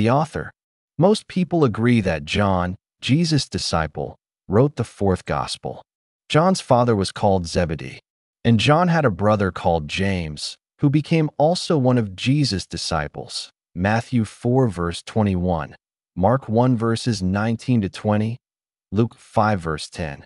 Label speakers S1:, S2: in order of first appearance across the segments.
S1: The author. Most people agree that John, Jesus' disciple, wrote the fourth gospel. John's father was called Zebedee, and John had a brother called James, who became also one of Jesus' disciples. Matthew 4 verse 21, Mark 1 verses 19 to 20, Luke 5 verse 10.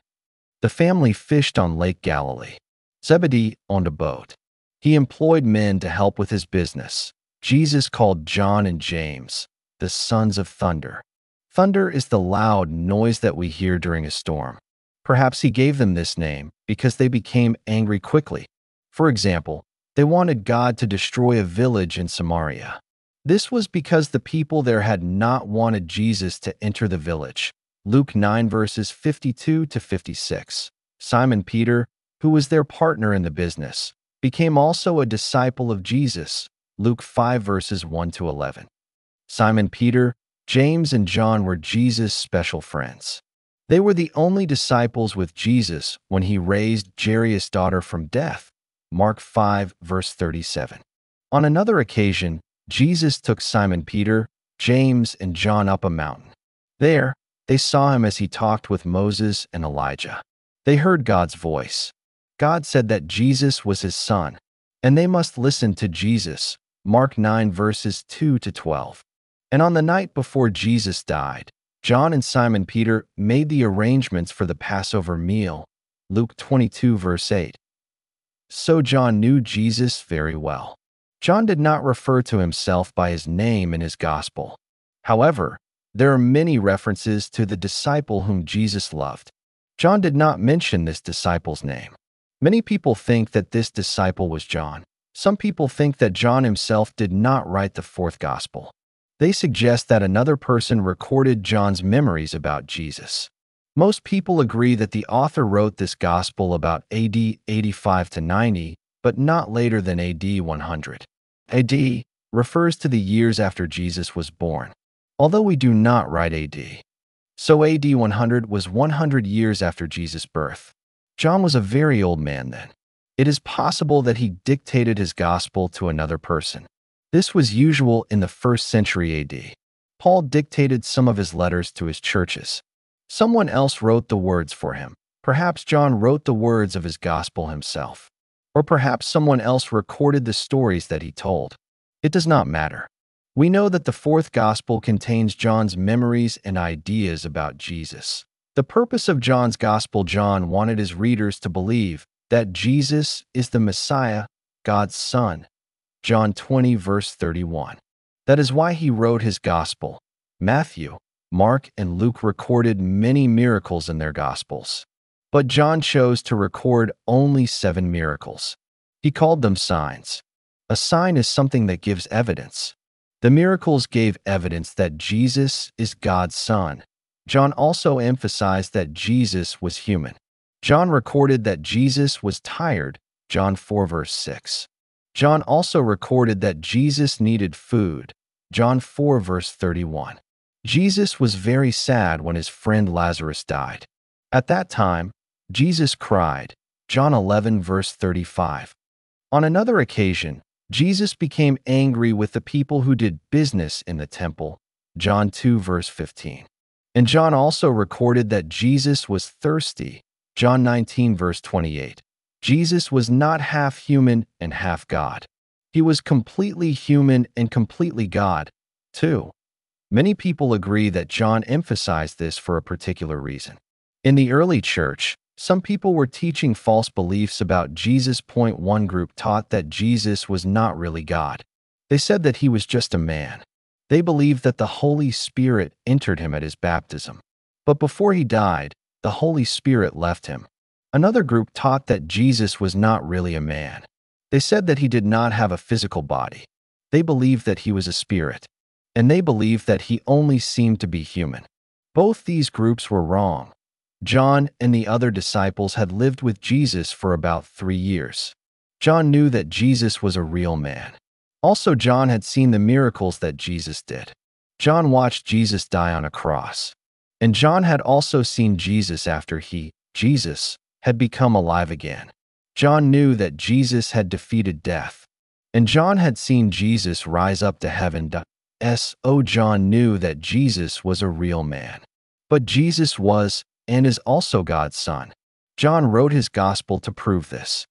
S1: The family fished on Lake Galilee. Zebedee owned a boat. He employed men to help with his business. Jesus called John and James the sons of thunder. Thunder is the loud noise that we hear during a storm. Perhaps he gave them this name because they became angry quickly. For example, they wanted God to destroy a village in Samaria. This was because the people there had not wanted Jesus to enter the village. Luke 9 verses 52 to 56. Simon Peter, who was their partner in the business, became also a disciple of Jesus. Luke 5 verses 1 to 11. Simon Peter, James, and John were Jesus' special friends. They were the only disciples with Jesus when he raised Jairus' daughter from death. Mark 5 verse 37. On another occasion, Jesus took Simon Peter, James, and John up a mountain. There, they saw him as he talked with Moses and Elijah. They heard God's voice. God said that Jesus was his son, and they must listen to Jesus. Mark 9 verses 2 to 12. And on the night before Jesus died, John and Simon Peter made the arrangements for the Passover meal. Luke 22 verse 8. So John knew Jesus very well. John did not refer to himself by his name in his gospel. However, there are many references to the disciple whom Jesus loved. John did not mention this disciple's name. Many people think that this disciple was John. Some people think that John himself did not write the fourth gospel. They suggest that another person recorded John's memories about Jesus. Most people agree that the author wrote this gospel about AD 85 to 90, but not later than AD 100. AD refers to the years after Jesus was born, although we do not write AD. So AD 100 was 100 years after Jesus' birth. John was a very old man then. It is possible that he dictated his gospel to another person. This was usual in the 1st century AD. Paul dictated some of his letters to his churches. Someone else wrote the words for him. Perhaps John wrote the words of his gospel himself. Or perhaps someone else recorded the stories that he told. It does not matter. We know that the fourth gospel contains John's memories and ideas about Jesus. The purpose of John's gospel, John wanted his readers to believe that Jesus is the Messiah, God's Son. John 20 verse 31. That is why he wrote his gospel. Matthew, Mark, and Luke recorded many miracles in their gospels. But John chose to record only 7 miracles. He called them signs. A sign is something that gives evidence. The miracles gave evidence that Jesus is God's Son. John also emphasized that Jesus was human. John recorded that Jesus was tired. John 4 verse 6. John also recorded that Jesus needed food. John 4 verse 31. Jesus was very sad when his friend Lazarus died. At that time, Jesus cried. John 11 verse 35. On another occasion, Jesus became angry with the people who did business in the temple. John 2 verse 15. And John also recorded that Jesus was thirsty. John 19 verse 28. Jesus was not half human and half God. He was completely human and completely God, too. Many people agree that John emphasized this for a particular reason. In the early church, some people were teaching false beliefs about Jesus. One group taught that Jesus was not really God. They said that he was just a man. They believed that the Holy Spirit entered him at his baptism. But before he died, the Holy Spirit left him. Another group taught that Jesus was not really a man. They said that he did not have a physical body. They believed that he was a spirit, and they believed that he only seemed to be human. Both these groups were wrong. John and the other disciples had lived with Jesus for about 3 years. John knew that Jesus was a real man. Also, John had seen the miracles that Jesus did. John watched Jesus die on a cross. And John had also seen Jesus after Jesus, had become alive again. John knew that Jesus had defeated death. And John had seen Jesus rise up to heaven. S.O. John knew that Jesus was a real man. But Jesus was and is also God's son. John wrote his gospel to prove this.